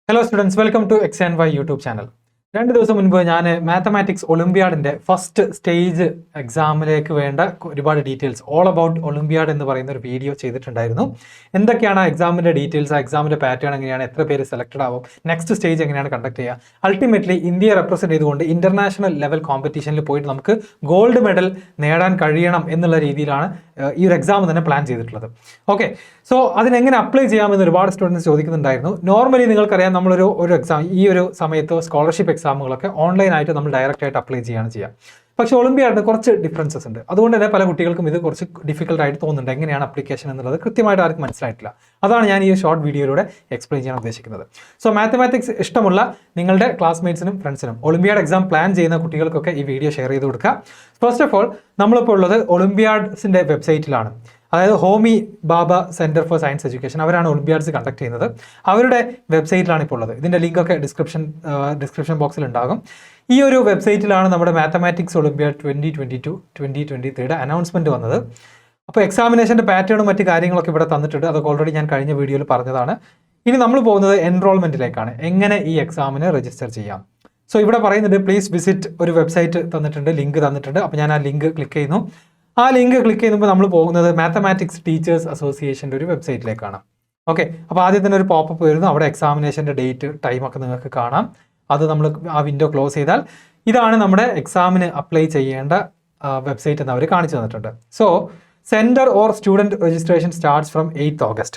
Hello students, welcome to XandY YouTube channel. 2 ദിവസം മുൻപ് ഞാൻ മാത്തമാറ്റിക്സ് ഒളിമ്പ്യാഡിന്റെ ഫസ്റ്റ് സ്റ്റേജ് എക്സാമിലേക്ക് വേണ്ട ഒരുപാട് ഡീറ്റെയിൽസ് ഓൾ അബൌട്ട് ഒളിമ്പ്യാഡ് എന്ന് പറയുന്ന ഒരു വീഡിയോ ചെയ്തിട്ടുണ്ടായിരുന്നു. എന്തൊക്കെയാണ് എക്സാമിന്റെ ഡീറ്റെയിൽസ്, എക്സാമിന്റെ പാറ്റേൺ എങ്ങനെയാണ്, എത്ര പേര് സെലക്ടഡ് ആവും, നെക്സ്റ്റ് സ്റ്റേജ് എങ്ങനെയാണ് കണ്ടക്ട് ചെയ്യുക, അൾട്ടിമേറ്റ്ലി ഇന്ത്യയെ റെപ്രസെന്റ് ചെയ്തുകൊണ്ട് ഇന്റർനാഷണൽ ലെവൽ കോമ്പറ്റീഷനിൽ പോയിട്ട് നമുക്ക് ഗോൾഡ് മെഡൽ നേടാൻ കഴിയണം എന്നുള്ള രീതിയിലാണ് ഈ ഒരു എക്സാം തന്നെ പ്ലാൻ ചെയ്തിട്ടുള്ളത്. ഓക്കെ, സോ അതിനെങ്ങനെ അപ്ലൈ ചെയ്യാമെന്ന് ഒരുപാട് സ്റ്റുഡൻസ് ചോദിക്കുന്നുണ്ടായിരുന്നു. നോർമലി നിങ്ങൾക്കറിയാം നമ്മളൊരു എക്സാം ഈ ഒരു സമയത്ത് സ്കോളർഷിപ്പ് എക്സാമുകളൊക്കെ ഓൺലൈനായിട്ട് നമ്മൾ ഡയറക്റ്റ് ആയിട്ട് അപ്ലൈ ചെയ്യുകയാണ് ചെയ്യുക. പക്ഷേ ഒളിമ്പ്യാഡിന് കുറച്ച് ഡിഫറൻസസ് ഉണ്ട്. അതുകൊണ്ട് തന്നെ പല കുട്ടികൾക്കും ഇത് കുറച്ച് ഡിഫിക്കൽട്ട് ആയിട്ട് തോന്നുന്നുണ്ട്. എങ്ങനെയാണ് അപ്ലിക്കേഷൻ എന്നുള്ളത് കൃത്യമായിട്ട് ആർക്കും മനസ്സിലായിട്ടില്ല. അതാണ് ഞാൻ ഈ ഷോർട്ട് വീഡിയോയിലൂടെ എക്സ്പ്ലെയിൻ ചെയ്യാൻ ഉദ്ദേശിക്കുന്നത്. സോ മാത്തമാറ്റിക്സ് ഇഷ്ടമുള്ള നിങ്ങളുടെ ക്ലാസ്മേറ്റ്സിനും ഫ്രണ്ട്സിനും ഒളിമ്പ്യാഡ് എക്സാം പ്ലാൻ ചെയ്യുന്ന കുട്ടികൾക്കൊക്കെ ഈ വീഡിയോ ഷെയർ ചെയ്ത് കൊടുക്കുക. ഫസ്റ്റ് ഓഫ് ഓൾ നമ്മളിപ്പോൾ ഉള്ളത് ഒളിമ്പ്യാഡ്സിൻ്റെ വെബ്സൈറ്റിലാണ്. അതായത് ഹോമി ബാബ സെൻറ്റർ ഫോർ സയൻസ് എഡ്യൂക്കേഷൻ, അവരാണ് ഒളിമ്പ്യാഡ്സ് കണ്ടക്ട് ചെയ്യുന്നത്. അവരുടെ വെബ്സൈറ്റിലാണ് ഇപ്പോൾ ഉള്ളത്. ഇതിൻ്റെ ലിങ്കൊക്കെ ഡിസ്ക്രിപ്ഷൻ ബോക്സിൽ ഉണ്ടാകും. ഈ ഒരു വെബ്സൈറ്റിലാണ് നമ്മുടെ മാത്തമാറ്റിക്സ് ഒളിമ്പ്യാഡ് 2022-2023 അനൗൺസ്മെൻറ്റ് വന്നത്. അപ്പോൾ എക്സാമിനേഷൻ്റെ പാറ്റേണും മറ്റ് കാര്യങ്ങളൊക്കെ ഇവിടെ തന്നിട്ടുണ്ട്. അതൊക്കെ ഓൾറെഡി ഞാൻ കഴിഞ്ഞ വീഡിയോയിൽ പറഞ്ഞതാണ്. ഇനി നമ്മൾ പോകുന്നത് എൻറോൾമെൻറ്റിലേക്കാണ്. എങ്ങനെ ഈ എക്സാമിന് രജിസ്റ്റർ ചെയ്യാം. സോ ഇവിടെ പറയുന്നുണ്ട് പ്ലീസ് വിസിറ്റ്, ഒരു വെബ്സൈറ്റ് തന്നിട്ടുണ്ട്, ലിങ്ക് തന്നിട്ടുണ്ട്. അപ്പോൾ ഞാൻ ആ ലിങ്ക് ക്ലിക്ക് ചെയ്യുന്നു. ആ ലിങ്ക് ക്ലിക്ക് ചെയ്യുമ്പോൾ നമ്മൾ പോകുന്നത് മാത്തമാറ്റിക്സ് ടീച്ചേഴ്സ് അസോസിയേഷൻ്റെ ഒരു വെബ്സൈറ്റിലേക്കാണ്. ഓക്കെ, അപ്പോൾ ആദ്യം തന്നെ ഒരു പോപ്പപ്പ് വരുന്നു. അവിടെ എക്സാമിനേഷൻ്റെ ഡേറ്റ്, ടൈമൊക്കെ നിങ്ങൾക്ക് കാണാം. അത് നമ്മൾ ആ വിൻഡോ ക്ലോസ് ചെയ്താൽ ഇതാണ് നമ്മുടെ എക്സാമിന് അപ്ലൈ ചെയ്യേണ്ട വെബ്സൈറ്റ് എന്ന് അവർ കാണിച്ചു തന്നിട്ടുണ്ട്. So centre or student registration starts from 8th August.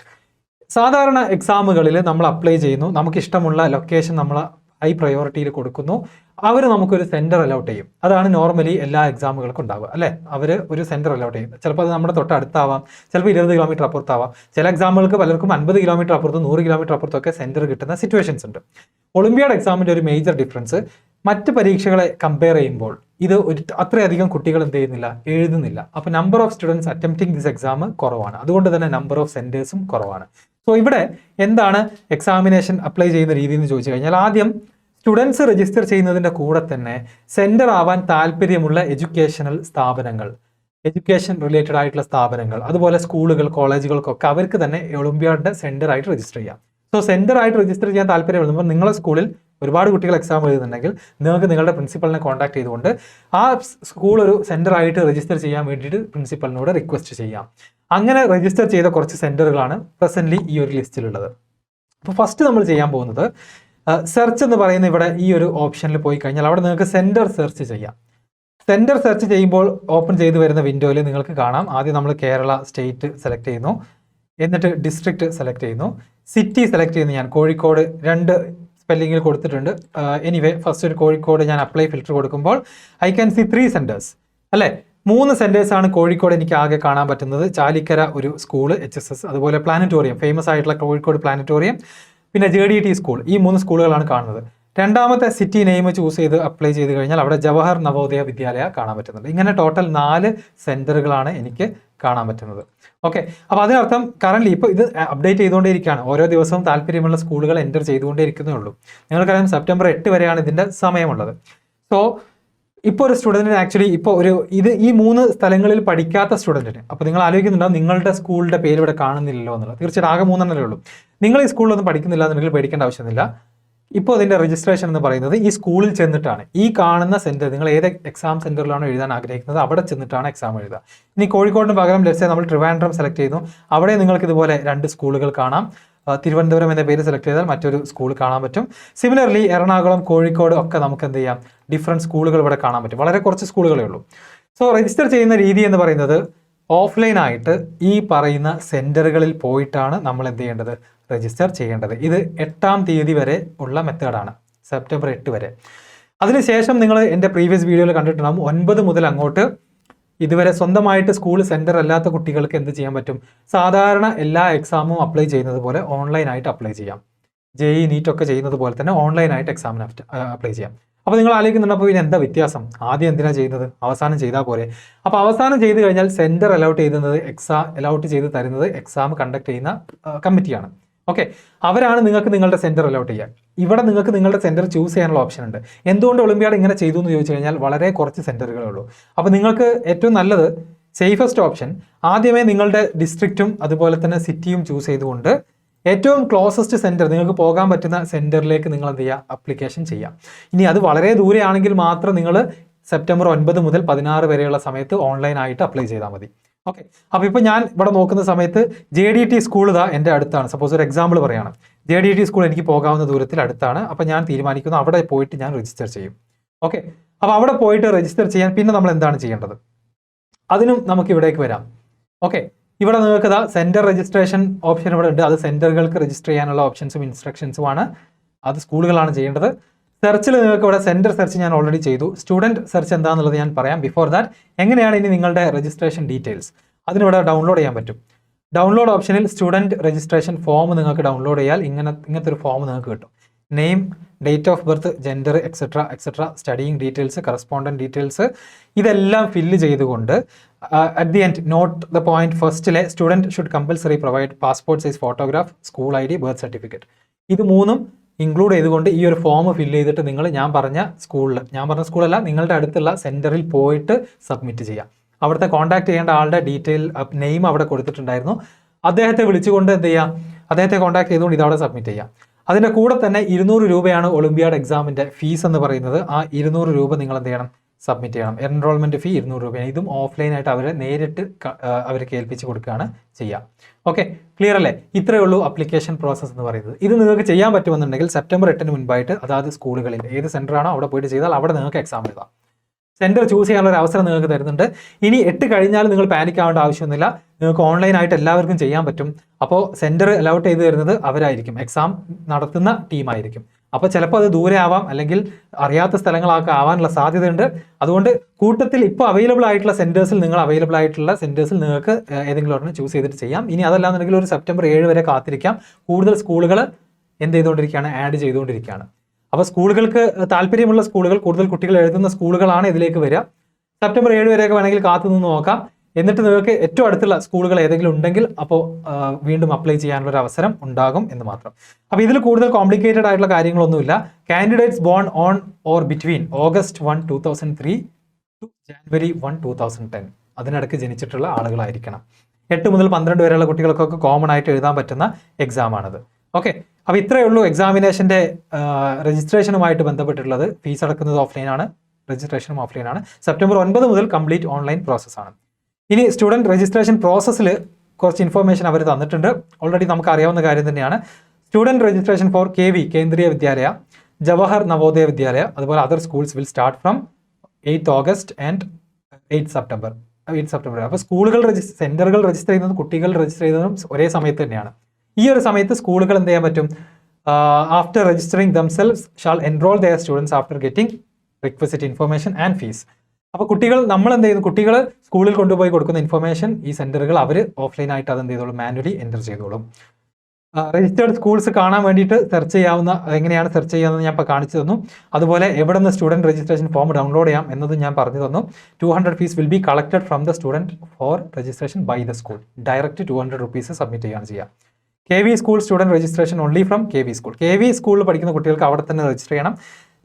സാധാരണ എക്സാമുകളിൽ നമ്മൾ അപ്ലൈ ചെയ്യുന്നു, നമുക്കിഷ്ടമുള്ള ലൊക്കേഷൻ നമ്മൾ ഹൈ പ്രയോറിറ്റിയിൽ കൊടുക്കുന്നു, അവർ നമുക്കൊരു സെൻറ്റർ അലോട്ട് ചെയ്യും. അതാണ് നോർമലി എല്ലാ എക്സാമുകൾക്കും ഉണ്ടാവുക, അല്ലേ? അവർ ഒരു സെൻറ്റർ അലോട്ട് ചെയ്യും. ചിലപ്പോൾ അത് നമ്മുടെ തൊട്ടടുത്താവാം, ചിലപ്പോൾ 20 കിലോമീറ്റർ അപ്പുറത്താവാം. ചില എക്സാമുകൾക്ക് പലർക്കും 50 കിലോമീറ്റർ അപ്പുറത്തും 100 കിലോമീറ്റർ അപ്പുറത്തൊക്കെ സെൻറ്റർ കിട്ടുന്ന സിറ്റുവേഷൻസ് ഉണ്ട്. ഒളിമ്പ്യാഡ് എക്സാമിൻ്റെ ഒരു മേജർ ഡിഫറൻസ്, മറ്റ് പരീക്ഷകളെ കമ്പയർ ചെയ്യുമ്പോൾ ഇത് അത്രയധികം കുട്ടികൾ എന്ത് ചെയ്യുന്നില്ല, എഴുതുന്നില്ല. അപ്പോൾ number of students attempting this exam കുറവാണ്. അതുകൊണ്ട് തന്നെ നമ്പർ ഓഫ് സെൻറ്റേഴ്സും കുറവാണ്. സോ ഇവിടെ എന്താണ് എക്സാമിനേഷൻ അപ്ലൈ ചെയ്യുന്ന രീതി എന്ന് ചോദിച്ചു കഴിഞ്ഞാൽ, ആദ്യം സ്റ്റുഡൻസ് രജിസ്റ്റർ ചെയ്യുന്നതിൻ്റെ കൂടെ തന്നെ സെൻറ്റർ ആവാൻ താല്പര്യമുള്ള എഡ്യൂക്കേഷണൽ സ്ഥാപനങ്ങൾ, എഡ്യൂക്കേഷൻ റിലേറ്റഡ് ആയിട്ടുള്ള സ്ഥാപനങ്ങൾ, അതുപോലെ സ്കൂളുകൾ, കോളേജുകൾക്കൊക്കെ അവർക്ക് തന്നെ ഒളിമ്പ്യാഡിൻ്റെ സെൻറ്റർ ആയിട്ട് രജിസ്റ്റർ ചെയ്യാം. സോ സെൻറ്റർ ആയിട്ട് രജിസ്റ്റർ ചെയ്യാൻ താല്പര്യമുള്ളപ്പോൾ നിങ്ങളുടെ സ്കൂളിൽ ഒരുപാട് കുട്ടികൾ എക്സാം എഴുതുന്നുണ്ടെങ്കിൽ നിങ്ങൾക്ക് നിങ്ങളുടെ പ്രിൻസിപ്പലിനെ കോൺടാക്ട് ചെയ്തുകൊണ്ട് ആ സ്കൂൾ ഒരു സെൻറ്റർ ആയിട്ട് രജിസ്റ്റർ ചെയ്യാൻ വേണ്ടിയിട്ട് പ്രിൻസിപ്പലിനോട് റിക്വസ്റ്റ് ചെയ്യാം. അങ്ങനെ രജിസ്റ്റർ ചെയ്ത കുറച്ച് സെൻറ്ററുകളാണ് പ്രസൻ്റ്ലി ഈ ഒരു ലിസ്റ്റിലുള്ളത്. അപ്പോൾ ഫസ്റ്റ് നമ്മൾ ചെയ്യാൻ പോകുന്നത് സെർച്ച് എന്ന് പറയുന്ന ഇവിടെ ഈ ഒരു ഓപ്ഷനിൽ പോയി കഴിഞ്ഞാൽ അവിടെ നിങ്ങൾക്ക് സെൻറ്റർ സെർച്ച് ചെയ്യാം. സെൻറ്റർ സെർച്ച് ചെയ്യുമ്പോൾ ഓപ്പൺ ചെയ്ത് വരുന്ന വിൻഡോയിൽ നിങ്ങൾക്ക് കാണാം, ആദ്യം നമ്മൾ കേരള സ്റ്റേറ്റ് സെലക്ട് ചെയ്യുന്നു, എന്നിട്ട് ഡിസ്ട്രിക്റ്റ് സെലക്ട് ചെയ്യുന്നു, സിറ്റി സെലക്ട് ചെയ്യുന്നു. ഞാൻ കോഴിക്കോട് 2 സ്പെല്ലിങ്ങിൽ കൊടുത്തിട്ടുണ്ട്. എനിവേ ഫസ്റ്റ് ഒരു കോഴിക്കോട് ഞാൻ അപ്ലൈ ഫിൽറ്റർ കൊടുക്കുമ്പോൾ ഐ ക്യാൻ സി 3 സെൻറ്റേഴ്സ്, അല്ലേ? 3 സെൻറ്റേഴ്സാണ് കോഴിക്കോട് എനിക്ക് ആകെ കാണാൻ പറ്റുന്നത്. ചാലിക്കര ഒരു സ്കൂള് HSS, അതുപോലെ പ്ലാനറ്റോറിയം, ഫേമസ് ആയിട്ടുള്ള കോഴിക്കോട് പ്ലാനറ്റോറിയം, പിന്നെ JDT സ്കൂൾ. ഈ 3 സ്കൂളുകളാണ് കാണുന്നത്. രണ്ടാമത്തെ സിറ്റി നെയിം ചൂസ് ചെയ്ത് അപ്ലൈ ചെയ്ത് കഴിഞ്ഞാൽ അവിടെ ജവഹർ നവോദയ വിദ്യാലയ കാണാൻ പറ്റുന്നുണ്ട്. ഇങ്ങനെ ടോട്ടൽ 4 സെൻറ്ററുകളാണ് എനിക്ക് കാണാൻ പറ്റുന്നത്. ഓക്കെ, അപ്പോൾ അതിനർത്ഥം കറൻറ്റ്ലി ഇപ്പോൾ ഇത് അപ്ഡേറ്റ് ചെയ്തുകൊണ്ടേയിരിക്കുകയാണ്. ഓരോ ദിവസവും താല്പര്യമുള്ള സ്കൂളുകൾ എൻ്റർ ചെയ്തുകൊണ്ടേയിരിക്കുന്നേ ഉള്ളൂ. നിങ്ങൾക്കറിയാം സെപ്റ്റംബർ 8 വരെയാണ് ഇതിൻ്റെ സമയമുള്ളത്. സോ ഇപ്പോൾ ഒരു സ്റ്റുഡൻറ്റിന് ആക്ച്വലി ഇപ്പോൾ ഈ 3 സ്ഥലങ്ങളിൽ പഠിക്കാത്ത സ്റ്റുഡൻറ്റിന്, അപ്പോൾ നിങ്ങൾ ആലോചിക്കുന്നുണ്ടാവും നിങ്ങളുടെ സ്കൂളിൻ്റെ പേര് ഇവിടെ കാണുന്നില്ലല്ലോ എന്നുള്ളത്. തീർച്ചയായിട്ടും ആകെ 3 എണ്ണമല്ലേ ഉള്ളൂ. നിങ്ങൾ ഈ സ്കൂളിലൊന്നും പഠിക്കുന്നില്ല എന്നുണ്ടെങ്കിൽ പേടിക്കേണ്ട ആവശ്യമൊന്നുമില്ല. ഇപ്പോൾ ഇതിൻ്റെ രജിസ്ട്രേഷൻ എന്ന് പറയുന്നത് ഈ സ്കൂളിൽ ചെന്നിട്ടാണ്. ഈ കാണുന്ന സെൻറ്റർ, നിങ്ങൾ ഏത് എക്സാം സെൻറ്ററിലാണോ എഴുതാൻ ആഗ്രഹിക്കുന്നത് അവിടെ ചെന്നിട്ടാണ് എക്സാം എഴുതുക. ഇനി കോഴിക്കോടിന് പകരം ലെറ്റ്സ് സേ നമ്മൾ ട്രിവാൻഡ്രം സെലക്ട് ചെയ്യുന്നു, അവിടെ നിങ്ങൾക്ക് ഇതുപോലെ 2 സ്കൂളുകൾ കാണാം. തിരുവനന്തപുരം എന്ന പേര് സെലക്ട് ചെയ്താൽ മറ്റൊരു സ്കൂൾ കാണാൻ പറ്റും. സിമിലർലി എറണാകുളം, കോഴിക്കോട് ഒക്കെ നമുക്ക് എന്ത് ചെയ്യാം, ഡിഫറെൻറ്റ് സ്കൂളുകൾ ഇവിടെ കാണാൻ പറ്റും. വളരെ കുറച്ച് സ്കൂളുകളേ ഉള്ളൂ. സോ രജിസ്റ്റർ ചെയ്യുന്ന രീതി എന്ന് പറയുന്നത് ഓഫ്ലൈനായിട്ട് ഈ പറയുന്ന സെൻറ്ററുകളിൽ പോയിട്ടാണ് നമ്മൾ എന്ത് ചെയ്യേണ്ടത്, രജിസ്റ്റർ ചെയ്യേണ്ടത്. ഇത് 8ാം തീയതി വരെ ഉള്ള മെത്തേഡാണ്, സെപ്റ്റംബർ 8 വരെ. അതിനുശേഷം നിങ്ങൾ എൻ്റെ പ്രീവിയസ് വീഡിയോയിൽ കണ്ടിട്ടുണ്ടാകും 9 മുതൽ അങ്ങോട്ട് ഇതുവരെ സ്വന്തമായിട്ട് സ്കൂൾ സെൻറ്റർ അല്ലാത്ത കുട്ടികൾക്ക് എന്ത് ചെയ്യാൻ പറ്റും, സാധാരണ എല്ലാ എക്സാമും അപ്ലൈ ചെയ്യുന്നത് പോലെ ഓൺലൈനായിട്ട് അപ്ലൈ ചെയ്യാം. JEE NEET ഒക്കെ ചെയ്യുന്നത് പോലെ തന്നെ ഓൺലൈനായിട്ട് എക്സാമിന് അപ്ലൈ ചെയ്യാം. അപ്പോൾ നിങ്ങൾ ആലോചിക്കുന്നുണ്ടപ്പോൾ പിന്നെ എന്താ വ്യത്യാസം, ആദ്യം എന്തിനാണ് ചെയ്യുന്നത്, അവസാനം ചെയ്താൽ പോരെ? അപ്പോൾ അവസാനം ചെയ്ത് കഴിഞ്ഞാൽ സെൻറ്റർ അലൗട്ട് ചെയ്ത് തരുന്നത് എക്സാം കണ്ടക്ട് ചെയ്യുന്ന കമ്മിറ്റിയാണ്. ഓക്കെ, അവരാണ് നിങ്ങൾക്ക് നിങ്ങളുടെ സെൻറ്റർ അലോട്ട് ചെയ്യുക. ഇവിടെ നിങ്ങൾക്ക് നിങ്ങളുടെ സെൻറ്റർ ചൂസ് ചെയ്യാനുള്ള ഓപ്ഷൻ ഉണ്ട്. എന്തുകൊണ്ട് ഒളിമ്പ്യാഡ് ഇങ്ങനെ ചെയ്തു എന്ന് ചോദിച്ചു കഴിഞ്ഞാൽ വളരെ കുറച്ച് സെൻറ്ററുകളേ ഉള്ളൂ. അപ്പോൾ നിങ്ങൾക്ക് ഏറ്റവും നല്ലത്, സേഫസ്റ്റ് ഓപ്ഷൻ, ആദ്യമേ നിങ്ങളുടെ ഡിസ്ട്രിക്റ്റും അതുപോലെ തന്നെ സിറ്റിയും ചൂസ് ചെയ്തുകൊണ്ട് ഏറ്റവും ക്ലോസസ്റ്റ് സെൻറ്റർ നിങ്ങൾക്ക് പോകാൻ പറ്റുന്ന സെൻറ്ററിലേക്ക് നിങ്ങൾ എന്ത് ചെയ്യുക, അപ്ലിക്കേഷൻ ചെയ്യാം. ഇനി അത് വളരെ ദൂരെയാണെങ്കിൽ മാത്രം നിങ്ങൾ സെപ്റ്റംബർ 9 മുതൽ 16 വരെയുള്ള സമയത്ത് ഓൺലൈനായിട്ട് അപ്ലൈ ചെയ്താൽ മതി. ഓക്കെ, അപ്പോൾ ഇപ്പോൾ ഞാൻ ഇവിടെ നോക്കുന്ന സമയത്ത് JDT സ്കൂൾ ഇതാ എൻ്റെ അടുത്താണ്. സപ്പോസ് ഒരു എക്സാമ്പിൾ പറയുകയാണ്, JDT സ്കൂൾ എനിക്ക് പോകാവുന്ന ദൂരത്തിൽ അടുത്താണ്. അപ്പോൾ ഞാൻ തീരുമാനിക്കുന്നു അവിടെ പോയിട്ട് ഞാൻ രജിസ്റ്റർ ചെയ്യും. ഓക്കെ, അപ്പോൾ അവിടെ പോയിട്ട് രജിസ്റ്റർ ചെയ്യാൻ പിന്നെ നമ്മൾ എന്താണ് ചെയ്യേണ്ടത്? അതിനും നമുക്ക് ഇവിടേക്ക് വരാം. ഓക്കെ, ഇവിടെ നിങ്ങൾക്ക് ഇതാ സെൻറ്റർ രജിസ്ട്രേഷൻ ഓപ്ഷൻ ഇവിടെ ഉണ്ട്. അത് സെൻറ്ററുകൾക്ക് രജിസ്റ്റർ ചെയ്യാനുള്ള ഓപ്ഷൻസും ഇൻസ്ട്രക്ഷൻസുമാണ്. അത് സ്കൂളുകളാണ് ചെയ്യേണ്ടത്. സെർച്ചിൽ നിങ്ങൾക്ക് ഇവിടെ സെൻറ്റർ സെർച്ച് ഞാൻ ഓൾറെഡി ചെയ്തു. സ്റ്റുഡൻറ്റ് സെർച്ച് എന്താണെന്നുള്ളത് ഞാൻ പറയാം. ബിഫോർ ദാറ്റ് എങ്ങനെയാണ് ഇനി നിങ്ങളുടെ രജിസ്ട്രേഷൻ ഡീറ്റെയിൽസ് അതിനിവിടെ ഡൗൺലോഡ് ചെയ്യാൻ പറ്റും. ഡൗൺലോഡ് ഓപ്ഷനിൽ സ്റ്റുഡൻറ്റ് രജിസ്ട്രേഷൻ ഫോം നിങ്ങൾക്ക് ഡൗൺലോഡ് ചെയ്യാൽ ഇങ്ങനത്തെ ഒരു ഫോം നിങ്ങൾക്ക് കിട്ടും. Name, date of birth, gender, etcetera, studying details, correspondent details ഇതെല്ലാം ഫില്ല് ചെയ്തുകൊണ്ട് at the end note the point ഫസ്റ്റിലെ student should compulsory provide passport size photograph, school ID, birth certificate ഇത് മൂന്നും ഇൻക്ലൂഡ് ചെയ്തുകൊണ്ട് ഈ ഒരു ഫോം ഫില്ല് ചെയ്തിട്ട് നിങ്ങൾ ഞാൻ പറഞ്ഞ സ്കൂളല്ല നിങ്ങളുടെ അടുത്തുള്ള സെൻറ്ററിൽ പോയിട്ട് സബ്മിറ്റ് ചെയ്യാം. അവിടുത്തെ കോൺടാക്ട് ചെയ്യേണ്ട ആളുടെ ഡീറ്റെയിൽ നെയിം അവിടെ കൊടുത്തിട്ടുണ്ടായിരുന്നു. അദ്ദേഹത്തെ വിളിച്ചുകൊണ്ട് എന്ത് ചെയ്യാം, അദ്ദേഹത്തെ കോൺടാക്ട് ചെയ്തുകൊണ്ട് ഇതവിടെ സബ്മിറ്റ് ചെയ്യാം. അതിൻ്റെ കൂടെ തന്നെ 200 രൂപയാണ് ഒളിമ്പ്യാഡ് എക്സാമിൻ്റെ ഫീസ് എന്ന് പറയുന്നത്. ആ 200 രൂപ നിങ്ങൾ എന്ത് ചെയ്യണം, സബ്മിറ്റ് ചെയ്യണം. എൻറോൾമെൻറ്റ് ഫീ 200 രൂപയാണ്. ഇതും ഓഫ്ലൈനായിട്ട് അവരെ നേരിട്ട് അവർക്ക് ഏൽപ്പിച്ച് കൊടുക്കുകയാണ് ചെയ്യുക. ഓക്കെ, ക്ലിയർ അല്ലേ? ഇത്രയേ ഉള്ളൂ അപ്ലിക്കേഷൻ പ്രോസസ്സ് എന്ന് പറയുന്നത്. ഇത് നിങ്ങൾക്ക് ചെയ്യാൻ പറ്റുമെന്നുണ്ടെങ്കിൽ സെപ്റ്റംബർ 8 മുൻപായിട്ട് അതാത് സ്കൂളുകളിൽ ഏത് സെൻറ്ററാണോ അവിടെ പോയിട്ട് ചെയ്താൽ അവിടെ നിങ്ങൾക്ക് എക്സാം എഴുതാം. സെൻറ്റർ ചൂസ് ചെയ്യാനുള്ള ഒരു അവസരം നിങ്ങൾക്ക് തരുന്നുണ്ട്. ഇനി 8 കഴിഞ്ഞാൽ നിങ്ങൾ പാനിക് ആവേണ്ട ആവശ്യമൊന്നുമില്ല. നിങ്ങൾക്ക് ഓൺലൈനായിട്ട് എല്ലാവർക്കും ചെയ്യാൻ പറ്റും. അപ്പോൾ സെൻറ്റർ അലൗട്ട് ചെയ്ത് തരുന്നത് അവരായിരിക്കും, എക്സാം നടത്തുന്ന ടീമായിരിക്കും. അപ്പോൾ ചിലപ്പോൾ അത് ദൂരെ ആവാം, അല്ലെങ്കിൽ അറിയാത്ത സ്ഥലങ്ങളൊക്കെ ആവാനുള്ള സാധ്യതയുണ്ട്. അതുകൊണ്ട് കൂട്ടത്തിൽ ഇപ്പോൾ അവൈലബിൾ ആയിട്ടുള്ള സെൻറ്റേഴ്സിൽ നിങ്ങൾക്ക് ഏതെങ്കിലും ഒരെണ്ണം ചൂസ് ചെയ്തിട്ട് ചെയ്യാം. ഇനി അതല്ലാന്നുണ്ടെങ്കിൽ ഒരു സെപ്റ്റംബർ 7 വരെ കാത്തിരിക്കാം. കൂടുതൽ സ്കൂളുകൾ എന്ത് ചെയ്തുകൊണ്ടിരിക്കുകയാണ്, ആഡ് ചെയ്തുകൊണ്ടിരിക്കുകയാണ്. അപ്പോൾ സ്കൂളുകൾക്ക് താല്പര്യമുള്ള സ്കൂളുകൾ, കൂടുതൽ കുട്ടികൾ എഴുതുന്ന സ്കൂളുകളാണ് ഇതിലേക്ക് വരിക. സെപ്റ്റംബർ 7 വരെയൊക്കെ വേണമെങ്കിൽ കാത്തു നിന്ന് നോക്കാം. എന്നിട്ട് നിങ്ങൾക്ക് ഏറ്റവും അടുത്തുള്ള സ്കൂളുകൾ ഏതെങ്കിലും ഉണ്ടെങ്കിൽ അപ്പോൾ വീണ്ടും അപ്ലൈ ചെയ്യാനുള്ള ഒരു അവസരം ഉണ്ടാകും എന്ന് മാത്രം. അപ്പോൾ ഇതിൽ കൂടുതൽ കോംപ്ലിക്കേറ്റഡ് ആയിട്ടുള്ള കാര്യങ്ങളൊന്നുമില്ല. Candidates born on or between August 1, 2003 to January 1, 2010 അതിനിടയ്ക്ക് ജനിച്ചിട്ടുള്ള ആളുകളായിരിക്കണം. 8 മുതൽ 12 വരെയുള്ള കുട്ടികൾക്കൊക്കെ കോമൺ ആയിട്ട് എഴുതാൻ പറ്റുന്ന എക്സാമാണത്. ഓക്കെ, അപ്പോൾ ഇത്രയേ ഉള്ളൂ എക്സാമിനേഷൻ്റെ രജിസ്ട്രേഷനുമായിട്ട് ബന്ധപ്പെട്ടിട്ടുള്ളത്. ഫീസ് അടക്കുന്നത് ഓഫ്ലൈനാണ്, രജിസ്ട്രേഷനും ഓഫ്ലൈനാണ്. സെപ്റ്റംബർ 9 മുതൽ കംപ്ലീറ്റ് ഓൺലൈൻ പ്രോസസ്സാണ്. ഇനി സ്റ്റുഡൻറ്റ് രജിസ്ട്രേഷൻ പ്രോസസ്സിൽ കുറച്ച് ഇൻഫർമേഷൻ അവർ തന്നിട്ടുണ്ട്. ഓൾറെഡി നമുക്ക് അറിയാവുന്ന കാര്യം തന്നെയാണ്. സ്റ്റുഡൻറ്റ് രജിസ്ട്രേഷൻ ഫോർ KV കേന്ദ്രീയ വിദ്യാലയ, ജവഹർ നവോദയ വിദ്യാലയ, അതുപോലെ other schools will start from 8 August and 8 September. അപ്പോൾ സെൻറ്ററുകൾ രജിസ്റ്റർ ചെയ്യുന്നതും കുട്ടികൾ രജിസ്റ്റർ ചെയ്യുന്നതും ഒരേ സമയത്ത് തന്നെയാണ്. ഈ ഒരു സമയത്ത് സ്കൂളുകൾ എന്ത് ചെയ്യാൻ പറ്റും, after registering themselves shall enroll their students after getting requisite information and fees. അപ്പോൾ നമ്മൾ എന്ത് ചെയ്യുന്നു, കുട്ടികൾ സ്കൂളിൽ കൊണ്ടുപോയി കൊടുക്കുന്ന ഇൻഫർമേഷൻ ഈ സെൻറ്ററുകൾ അവർ ഓഫ്ലൈനായിട്ട് അത് എന്ത് ചെയ്തോളും, മാനുവലി എൻ്റർ ചെയ്തോളും. രജിസ്റ്റേർഡ് സ്കൂൾസ് കാണാൻ വേണ്ടിയിട്ട് സെർച്ച് ചെയ്യാവുന്ന, എങ്ങനെയാണ് സെർച്ച് ചെയ്യാമെന്ന് ഞാൻ ഇപ്പോൾ കാണിച്ചു തന്നു. അതുപോലെ എവിടെ നിന്ന് സ്റ്റുഡൻറ്റ് രജിസ്ട്രേഷൻ ഫോം ഡൗൺലോഡ് ചെയ്യാം എന്നതും ഞാൻ പറഞ്ഞു തന്നു. 200 fees will be collected from the student for registration by the school. Direct 200 rupees submit ചെയ്യുകയാണ് ചെയ്യുക. KV school student registration only from KV school. KV സ്കൂളിൽ പഠിക്കുന്ന കുട്ടികൾക്ക് അവിടെ തന്നെ രജിസ്റ്റർ ചെയ്യണം.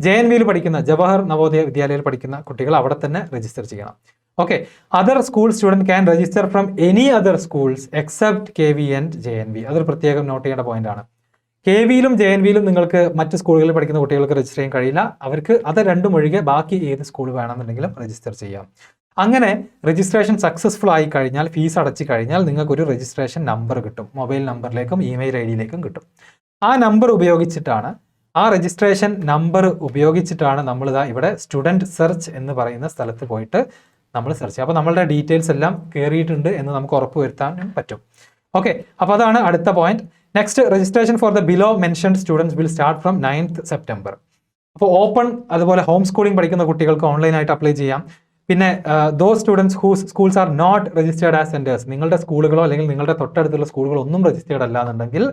JNVയിൽ പഠിക്കുന്ന ജവഹർ നവോദയ വിദ്യാലയയിൽ പഠിക്കുന്ന കുട്ടികൾ അവിടെ തന്നെ രജിസ്റ്റർ ചെയ്യണം. Okay, other school student can register from any other schools except KV and JNV. അതൊരു പ്രത്യേകം നോട്ട് ചെയ്യേണ്ട പോയിന്റാണ്. KVയിലും JNVയിലും നിങ്ങൾക്ക് മറ്റ് സ്കൂളുകളിൽ പഠിക്കുന്ന കുട്ടികൾക്ക് രജിസ്റ്റർ ചെയ്യാൻ കഴിയില്ല. അവർക്ക് അത് രണ്ടും ഒഴികെ ബാക്കി ഏത് സ്കൂൾ വേണമെന്നുണ്ടെങ്കിലും രജിസ്റ്റർ ചെയ്യാം. അങ്ങനെ രജിസ്ട്രേഷൻ സക്സസ്ഫുൾ ആയി കഴിഞ്ഞാൽ, ഫീസ് അടച്ചു കഴിഞ്ഞാൽ നിങ്ങൾക്കൊരു രജിസ്ട്രേഷൻ നമ്പർ കിട്ടും. മൊബൈൽ നമ്പറിലേക്കും ഇമെയിൽ IDയിലേക്കും കിട്ടും. ആ നമ്പർ ഉപയോഗിച്ചിട്ടാണ്, ആ രജിസ്ട്രേഷൻ നമ്പർ ഉപയോഗിച്ചിട്ടാണ് നമ്മളിതാ ഇവിടെ സ്റ്റുഡൻറ്റ് സെർച്ച് എന്ന് പറയുന്ന സ്ഥലത്ത് പോയിട്ട് നമ്മൾ സെർച്ച് ചെയ്യുക. അപ്പോൾ നമ്മളുടെ ഡീറ്റെയിൽസ് എല്ലാം കയറിയിട്ടുണ്ട് എന്ന് നമുക്ക് ഉറപ്പ് വരുത്താൻ പറ്റും. ഓക്കെ, അപ്പോൾ അതാണ് അടുത്ത point. Next, registration for the below mentioned students will start from 9th September. അപ്പോൾ ഓപ്പൺ, അതുപോലെ ഹോം സ്കൂളിംഗ് പഠിക്കുന്ന കുട്ടികൾക്ക് ഓൺലൈനായിട്ട് അപ്ലൈ ചെയ്യാം. പിന്നെ those students whose schools are not registered as centres, നിങ്ങളുടെ സ്കൂളുകളോ അല്ലെങ്കിൽ നിങ്ങളുടെ തൊട്ടടുത്തുള്ള സ്കൂളുകളോ ഒന്നും രജിസ്റ്റേർഡ് അല്ല എന്നുണ്ടെങ്കിൽ,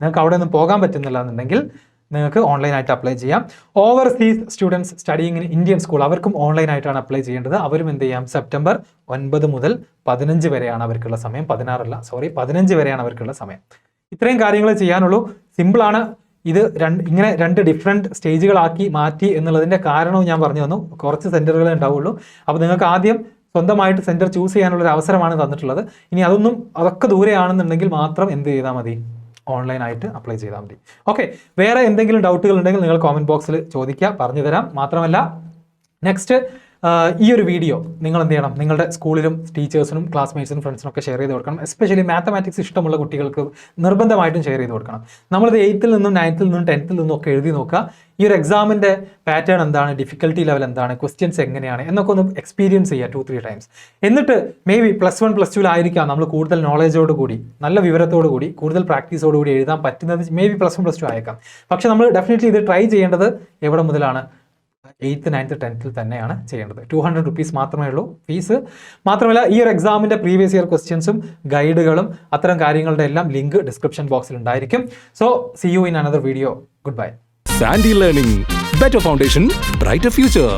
നിങ്ങൾക്ക് അവിടെ ഒന്നും പോകാൻ പറ്റുന്നില്ല എന്നുണ്ടെങ്കിൽ നിങ്ങൾക്ക് ഓൺലൈനായിട്ട് അപ്ലൈ ചെയ്യാം. Overseas students studying in Indian school, അവർക്കും ഓൺലൈനായിട്ടാണ് അപ്ലൈ ചെയ്യേണ്ടത്. അവരും എന്ത് ചെയ്യാം, സെപ്റ്റംബർ 9 മുതൽ 15 വരെയാണ് അവർക്കുള്ള സമയം. 15 വരെയാണ് അവർക്കുള്ള സമയം. ഇത്രയും കാര്യങ്ങൾ ചെയ്യാനുള്ളൂ. സിമ്പിളാണ്. ഇത് ഇങ്ങനെ 2 ഡിഫറെൻറ്റ് സ്റ്റേജുകളാക്കി മാറ്റി എന്നുള്ളതിൻ്റെ കാരണവും ഞാൻ പറഞ്ഞു തന്നു. കുറച്ച് സെൻറ്ററുകളെ ഉണ്ടാവുള്ളൂ. അപ്പോൾ നിങ്ങൾക്ക് ആദ്യം സ്വന്തമായിട്ട് സെൻറ്റർ ചൂസ് ചെയ്യാനുള്ളൊരു അവസരമാണ് തന്നിട്ടുള്ളത്. ഇനി അതൊക്കെ ദൂരെയാണെന്നുണ്ടെങ്കിൽ മാത്രം എന്ത് ചെയ്താൽ മതി, ഓൺലൈനായിട്ട് അപ്ലൈ ചെയ്താൽ മതി. ഓക്കെ, വേറെ എന്തെങ്കിലും ഡൗട്ടുകൾ ഉണ്ടെങ്കിൽ നിങ്ങൾ കോമൻറ്റ് ബോക്സിൽ ചോദിക്കുക, പറഞ്ഞു തരാം. മാത്രമല്ല നെക്സ്റ്റ് ഈ ഒരു വീഡിയോ നിങ്ങൾ എന്ത് ചെയ്യണം, നിങ്ങളുടെ സ്കൂളിലും ടീച്ചേഴ്സിനും ക്ലാസ്മേറ്റ്സിനും ഫ്രണ്ട്സിനും ഒക്കെ ഷെയർ ചെയ്ത് കൊടുക്കണം. എസ്പെഷ്യലി മാത്തമാറ്റിക്സ് ഇഷ്ടമുള്ള കുട്ടികൾക്ക് നിർബന്ധമായിട്ടും ഷെയർ ചെയ്ത് കൊടുക്കണം. നമ്മളിത് 8th നിന്നും 9th നിന്നും 10th നിന്നും ഒക്കെ എഴുതി നോക്കുക. ഈ ഒരു എക്സാമിൻ്റെ പാറ്റേൺ എന്താണ്, ഡിഫിക്കൽട്ടി ലെവൽ എന്താണ്, ക്വസ്റ്റ്യൻസ് എങ്ങനെയാണ് എന്നൊക്കെ ഒന്ന് എക്സ്പീരിയൻസ് ചെയ്യുക 2-3 ടൈംസ്. എന്നിട്ട് മേ ബി +1 +2 നമ്മൾ കൂടുതൽ നോളജോട് കൂടി, നല്ല വിവരത്തോടു കൂടി, കൂടുതൽ പ്രാക്ടീസോട് കൂടി എഴുതാൻ പറ്റുന്നത് മേ ബി +1 +2 ആയേക്കാം. പക്ഷെ നമ്മൾ ഡെഫിനറ്റ്ലി ഇത് ട്രൈ ചെയ്യേണ്ടത് എവിടെ മുതലാണ്? 8th 9th 10th തന്നെയാണ് ചെയ്യേണ്ടത്. 200 rupees മാത്രമേ ഉള്ളൂ ഫീസ്. മാത്രമല്ല ഈ ഒരു എക്സാമിൻ്റെ പ്രീവിയസ് ഇയർ ക്വസ്റ്റ്യൻസും ഗൈഡുകളും അത്തരം കാര്യങ്ങളുടെ എല്ലാം ലിങ്ക് ഡിസ്ക്രിപ്ഷൻ ബോക്സിൽ ഉണ്ടായിരിക്കും. So C you in another video. Good bye. XandY Learning. Better foundation, brighter future.